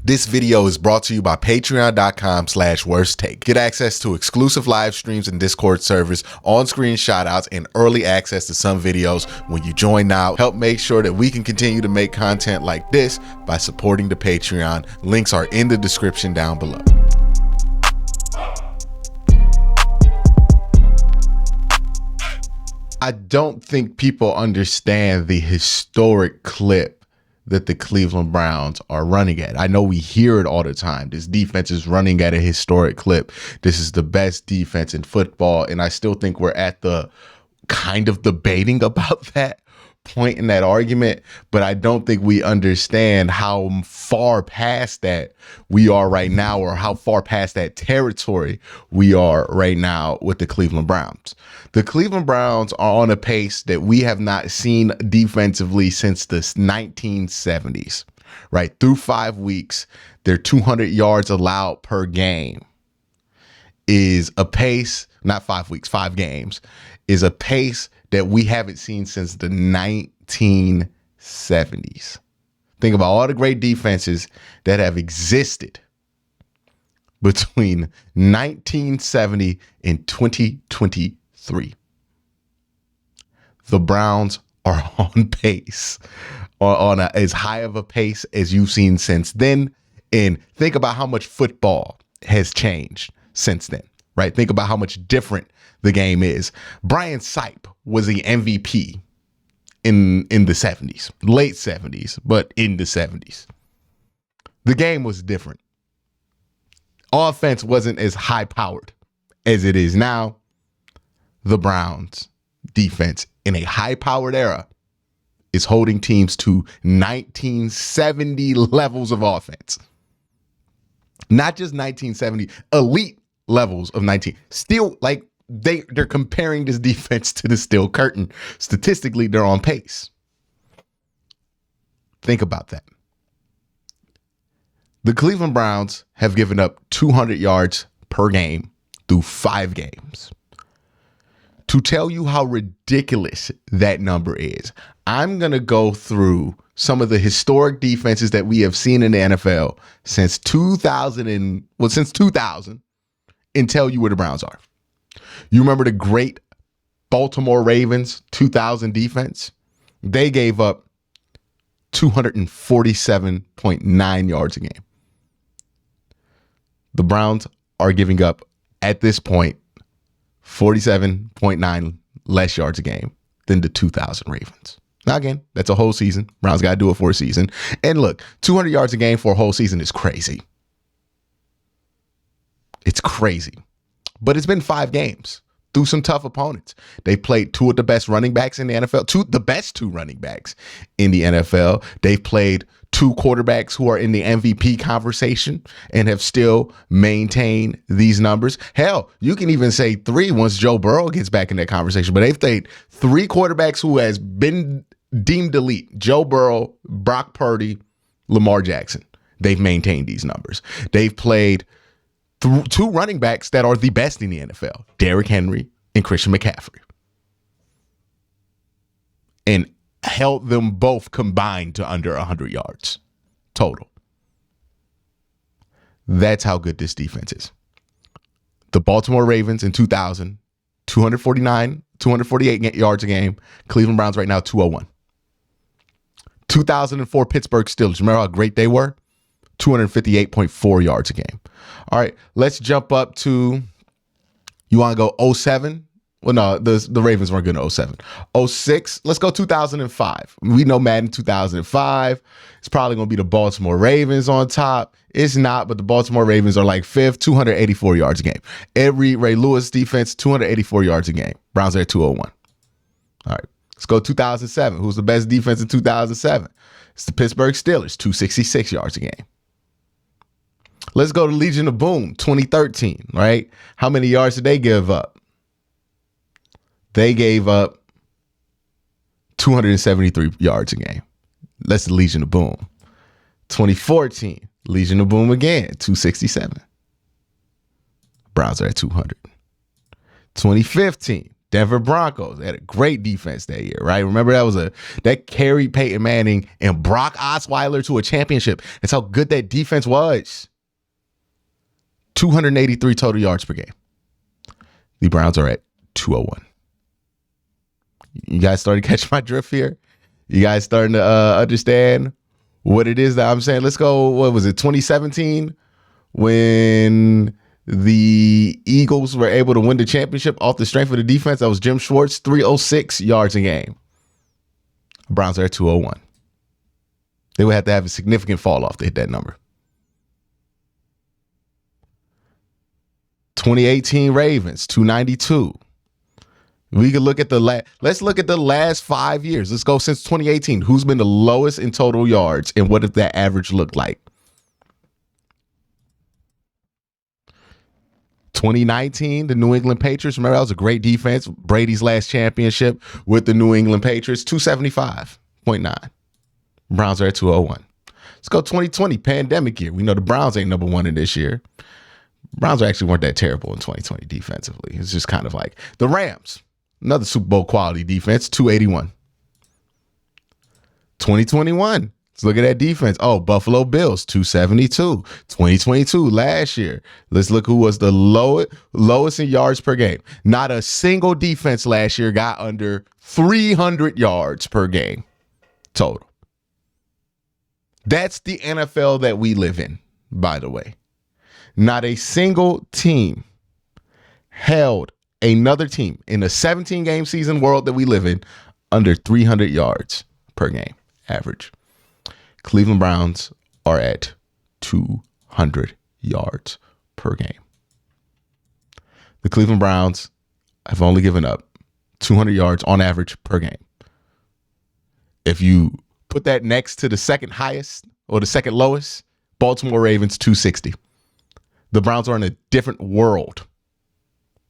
This video is brought to you by patreon.com/worsttake. Get access to exclusive live streams and Discord servers, on-screen shoutouts, and early access to some videos when you join now. Help make sure that we can continue to make content like this by supporting the Patreon. Links are in the description down below. I don't think people understand the historic clip that the Cleveland Browns are running at. I know we hear it all the time. This defense is running at a historic clip. This is the best defense in football. And I still think we're at the kind of debating about that point in that argument, but I don't think we understand how far past that we are right now, or how far past that territory we are right now with the Cleveland Browns. The Cleveland Browns are on a pace that we have not seen defensively since the 1970s, right? Through 5 weeks, their 200 yards allowed per game is a pace, not 5 weeks, 5 games, is a pace that we haven't seen since the 1970s. Think about all the great defenses that have existed between 1970 and 2023. The Browns are on pace, or on as high of a pace as you've seen since then. And think about how much football has changed since then, right? Think about how much different the game is. Brian Sipe was the MVP in the 70s, late 70s, but in the 70s. The game was different. Offense wasn't as high powered as it is now. The Browns defense in a high powered era is holding teams to 1970 levels of offense. Not just 1970, elite levels of 19. Still, like, they're comparing this defense to the Steel Curtain. Statistically, they're on pace. Think about that. The Cleveland Browns have given up 200 yards per game through 5 games. To tell you how ridiculous that number is, I'm going to go through some of the historic defenses that we have seen in the NFL since 2000 and tell you where the Browns are. You remember the great Baltimore Ravens 2000 defense? They gave up 247.9 yards a game. The Browns are giving up, at this point, 47.9 less yards a game than the 2000 Ravens. Now, again, that's a whole season. Browns got to do it for a season. And look, 200 yards a game for a whole season is crazy. It's crazy. But it's been 5 games through some tough opponents. They played 2 of the best running backs in the NFL, the best 2 running backs in the NFL. They've played 2 quarterbacks who are in the MVP conversation and have still maintained these numbers. Hell, you can even say 3 once Joe Burrow gets back in that conversation. But they've played 3 quarterbacks who has been deemed elite: Joe Burrow, Brock Purdy, Lamar Jackson. They've maintained these numbers. They've played 2 running backs that are the best in the NFL, Derrick Henry and Christian McCaffrey, and held them both combined to under 100 yards total. That's how good this defense is. The Baltimore Ravens in 2000, 248 yards a game. Cleveland Browns right now, 201. 2004 Pittsburgh Steelers. Remember how great they were? 258.4 yards a game. All right, let's jump up to, you want to go 07? Well, no, the Ravens weren't good in 07. 06, let's go 2005. We know Madden 2005. It's probably going to be the Baltimore Ravens on top. It's not, but the Baltimore Ravens are like 5th, 284 yards a game. Every Ray Lewis defense, 284 yards a game. Browns are at 201. All right, let's go 2007. Who's the best defense in 2007? It's the Pittsburgh Steelers, 266 yards a game. Let's go to Legion of Boom, 2013, right? How many yards did they give up? They gave up 273 yards a game. That's the Legion of Boom. 2014, Legion of Boom again, 267. Browns are at 200. 2015, Denver Broncos. They had a great defense that year, right? Remember that carried Peyton Manning and Brock Osweiler to a championship. That's how good that defense was. 283 total yards per game. The Browns are at 201. You guys starting to catch my drift here? You guys starting to understand what it is that I'm saying? Let's go. What was it? 2017 when the Eagles were able to win the championship off the strength of the defense. That was Jim Schwartz, 306 yards a game. Browns are at 201. They would have to have a significant fall off to hit that number. 2018 Ravens, 292. We could look at let's look at the last 5 years. Let's go since 2018. Who's been the lowest in total yards and what did that average look like? 2019, the New England Patriots. Remember, that was a great defense. Brady's last championship with the New England Patriots, 275.9. Browns are at 201. Let's go 2020, pandemic year. We know the Browns ain't number one in this year. Browns actually weren't that terrible in 2020 defensively. It's just kind of like the Rams, another Super Bowl quality defense, 281. 2021, let's look at that defense. Oh, Buffalo Bills, 272. 2022, last year. Let's look who was the lowest in yards per game. Not a single defense last year got under 300 yards per game total. That's the NFL that we live in, by the way. Not a single team held another team in the 17-game season world that we live in under 300 yards per game average. Cleveland Browns are at 200 yards per game. The Cleveland Browns have only given up 200 yards on average per game. If you put that next to the second highest or the second lowest, Baltimore Ravens, 260. The Browns are in a different world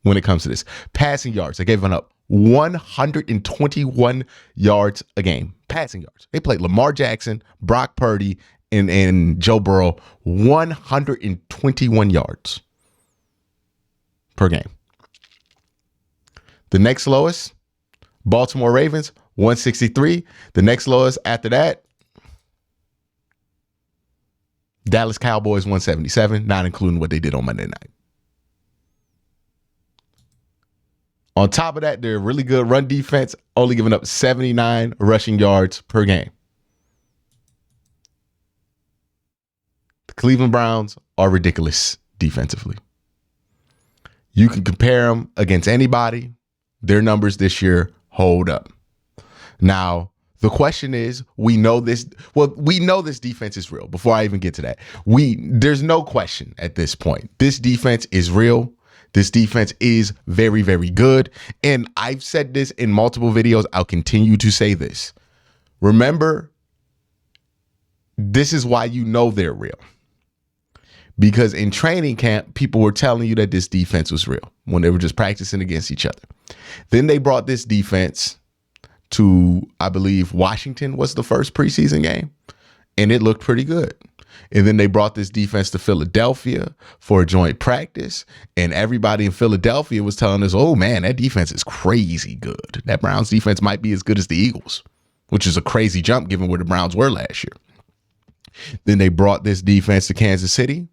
when it comes to this. Passing yards, they gave up 121 yards a game. Passing yards. They played Lamar Jackson, Brock Purdy, and Joe Burrow, 121 yards per game. The next lowest, Baltimore Ravens, 163. The next lowest after that, Dallas Cowboys, 177, not including what they did on Monday night. On top of that, they're really good run defense, only giving up 79 rushing yards per game. The Cleveland Browns are ridiculous defensively. You can compare them against anybody. Their numbers this year hold up. Now, the question is, we know this defense is real. Before I even get to that, there's no question at this point. This defense is real. This defense is very, very good. And I've said this in multiple videos. I'll continue to say this. Remember, this is why you know they're real. Because in training camp, people were telling you that this defense was real when they were just practicing against each other. Then they brought this defense to, I believe, Washington was the first preseason game, and it looked pretty good. And then they brought this defense to Philadelphia for a joint practice, and everybody in Philadelphia was telling us, oh, man, that defense is crazy good. That Browns defense might be as good as the Eagles, which is a crazy jump given where the Browns were last year. Then they brought this defense to Kansas City,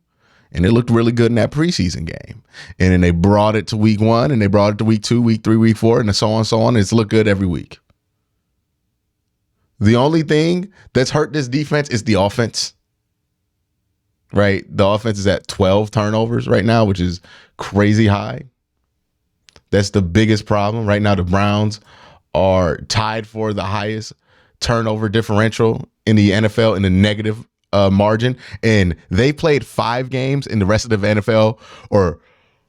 and it looked really good in that preseason game. And then they brought it to week 1, and they brought it to week 2, week 3, week 4, and so on, so on. And it's looked good every week. The only thing that's hurt this defense is the offense, right? The offense is at 12 turnovers right now, which is crazy high. That's the biggest problem. Right now, the Browns are tied for the highest turnover differential in the NFL in the negative margin. And they played 5 games, and the rest of the NFL, or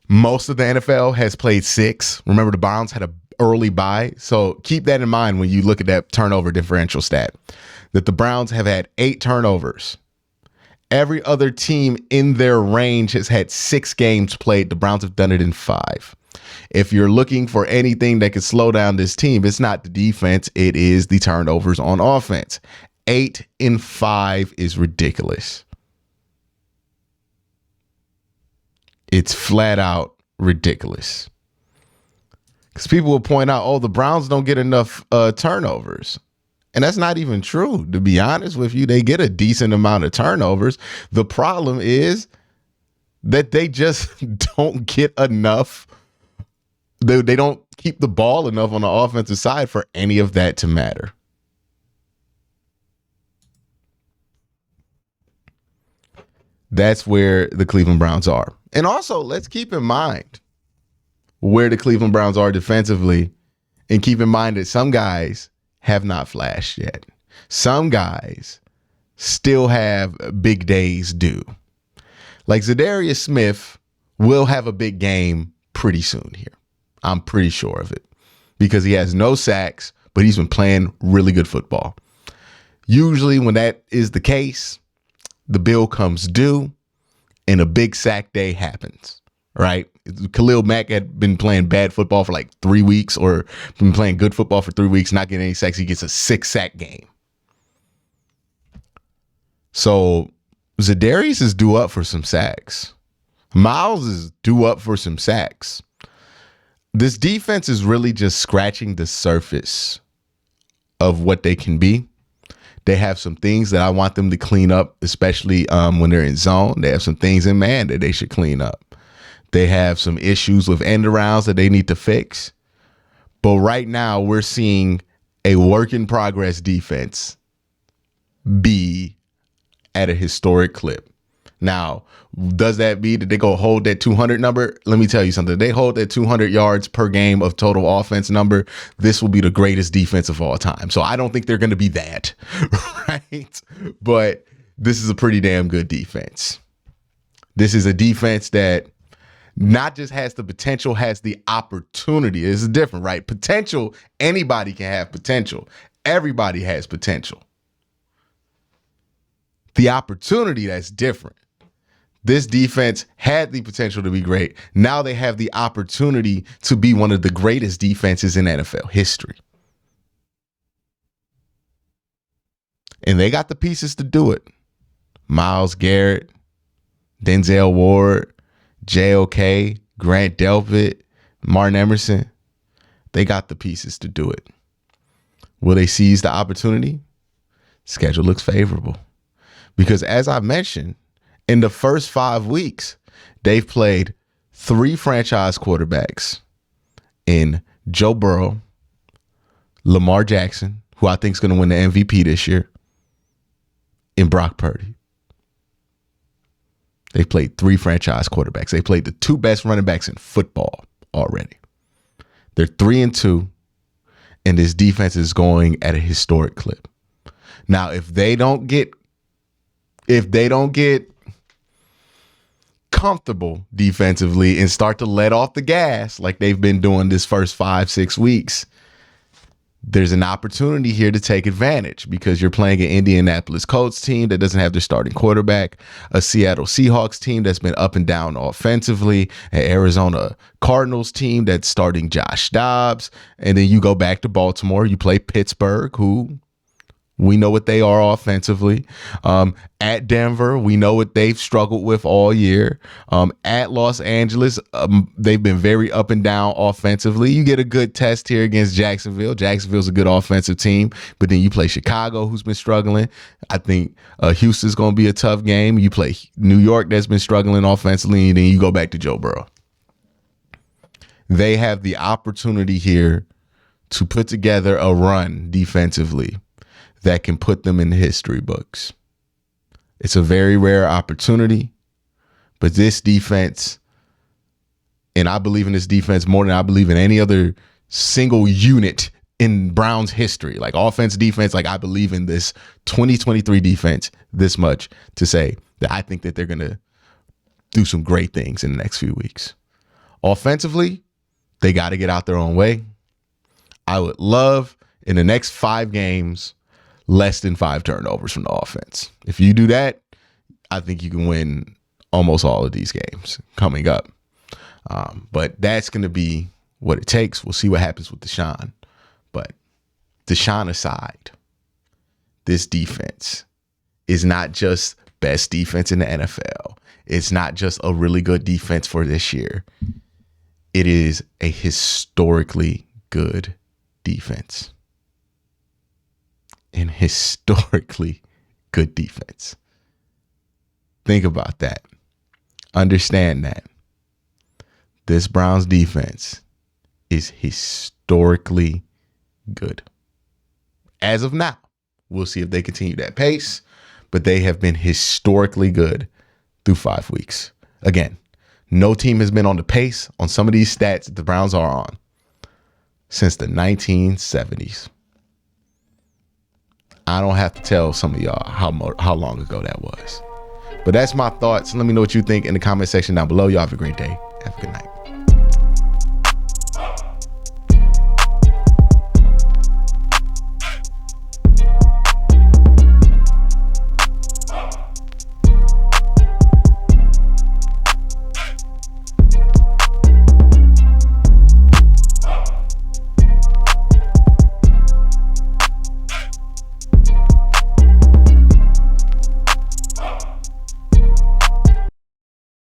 most of the NFL, has played 6. Remember, the Browns had a early bye. So keep that in mind when you look at that turnover differential stat, that the Browns have had 8 turnovers. Every other team in their range has had 6 games played. The Browns have done it in 5. If you're looking for anything that could slow down this team, it's not the defense. It is the turnovers on offense. 8 in 5 is ridiculous. It's flat out ridiculous. Because people will point out, oh, the Browns don't get enough turnovers. And that's not even true. To be honest with you, they get a decent amount of turnovers. The problem is that they just don't get enough. They don't keep the ball enough on the offensive side for any of that to matter. That's where the Cleveland Browns are. And also, let's keep in mind where the Cleveland Browns are defensively, and keep in mind that some guys have not flashed yet. Some guys still have big days due. Like Zadarius Smith will have a big game pretty soon here. I'm pretty sure of it because he has no sacks, but he's been playing really good football. Usually when that is the case, the bill comes due and a big sack day happens, right? Khalil Mack had been playing bad football for like 3 weeks or been playing good football for 3 weeks, not getting any sacks. He gets a 6-sack game. So Zadarius is due up for some sacks. Miles is due up for some sacks. This defense is really just scratching the surface of what they can be. They have some things that I want them to clean up, especially when they're in zone. They have some things in man that they should clean up. They have some issues with end arounds that they need to fix. But right now we're seeing a work in progress defense be at a historic clip. Now, does that mean that they go hold that 200 number? Let me tell you something. They hold that 200 yards per game of total offense number. This will be the greatest defense of all time. So I don't think they're going to be that, right? But this is a pretty damn good defense. This is a defense that not just has the potential, has the opportunity. This is different, right? Potential, anybody can have potential. Everybody has potential. The opportunity, that's different. This defense had the potential to be great. Now they have the opportunity to be one of the greatest defenses in NFL history. And they got the pieces to do it. Myles Garrett, Denzel Ward, JOK, Grant Delpit, Martin Emerson. They got the pieces to do it. Will they seize the opportunity? Schedule looks favorable. Because as I mentioned, in the first 5 weeks, they've played 3 franchise quarterbacks in Joe Burrow, Lamar Jackson, who I think is going to win the MVP this year, and Brock Purdy. They played 3 franchise quarterbacks. They played the 2 best running backs in football already. They're 3-2, and this defense is going at a historic clip. Now, if they don't get comfortable defensively and start to let off the gas like they've been doing this first 5-6 weeks, there's an opportunity here to take advantage because you're playing an Indianapolis Colts team that doesn't have their starting quarterback, a Seattle Seahawks team that's been up and down offensively, an Arizona Cardinals team that's starting Josh Dobbs, and then you go back to Baltimore, you play Pittsburgh, who we know what they are offensively. At Denver, we know what they've struggled with all year. At Los Angeles, they've been very up and down offensively. You get a good test here against Jacksonville. Jacksonville's a good offensive team, but then you play Chicago, who's been struggling. I think Houston's going to be a tough game. You play New York, that's been struggling offensively, and then you go back to Joe Burrow. They have the opportunity here to put together a run defensively that can put them in the history books. It's a very rare opportunity, but this defense, and I believe in this defense more than I believe in any other single unit in Browns history, like offense, defense, like I believe in this 2023 defense this much to say that I think that they're going to do some great things in the next few weeks. Offensively, they got to get out their own way. I would love in the next 5 games, less than 5 turnovers from the offense. If you do that, I think you can win almost all of these games coming up. But that's going to be what it takes. We'll see what happens with Deshaun. But Deshaun aside, this defense is not just best defense in the NFL. It's not just a really good defense for this year. It is a historically good defense. An historically good defense. Think about that. Understand that. This Browns defense is historically good. As of now, we'll see if they continue that pace, but they have been historically good through 5 weeks. Again, no team has been on the pace on some of these stats that the Browns are on since the 1970s. I don't have to tell some of y'all how long ago that was. But that's my thoughts. Let me know what you think in the comment section down below. Y'all have a great day. Have a good night.